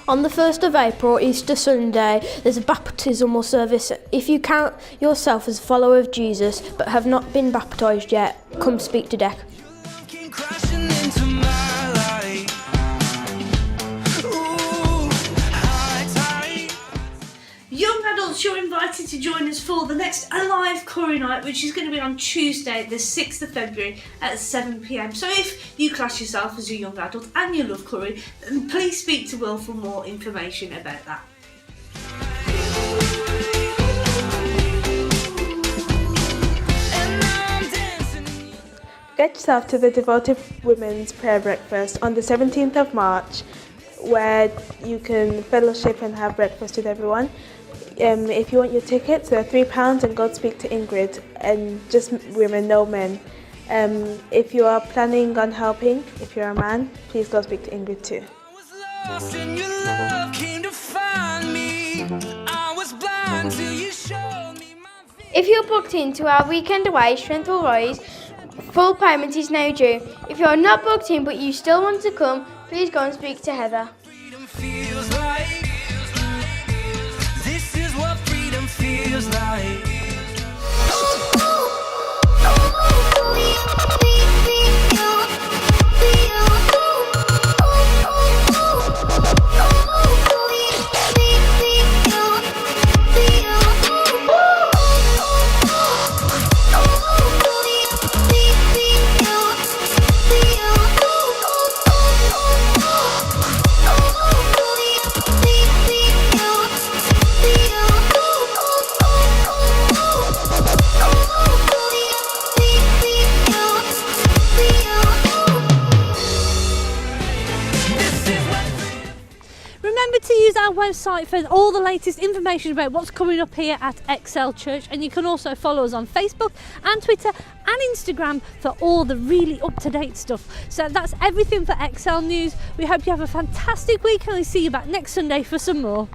On the 1st of April, Easter Sunday, there's a baptismal service. If you count yourself as a follower of Jesus but have not been baptised yet, come speak to Dec. Young adults, you're invited to join us for the next Alive Curry Night, which is going to be on Tuesday, the 6th of February at 7 p.m. So if you class yourself as a young adult and you love curry, then please speak to Will for more information about that. Get yourself to the Devoted Women's Prayer Breakfast on the 17th of March, where you can fellowship and have breakfast with everyone. If you want your tickets, they're £3 and go speak to Ingrid, and just women, no men. If you are planning on helping, if you're a man, please go speak to Ingrid too. If you're booked into our weekend away, Strength Will Rise, full payment is now due. If you're not booked in but you still want to come, please go and speak to Heather. This is what freedom feels like. Remember to use our website for all the latest information about what's coming up here at Excel Church, and you can also follow us on Facebook and Twitter and Instagram for all the really up-to-date stuff. So that's everything for Excel News. We hope you have a fantastic week and we'll see you back next Sunday for some more.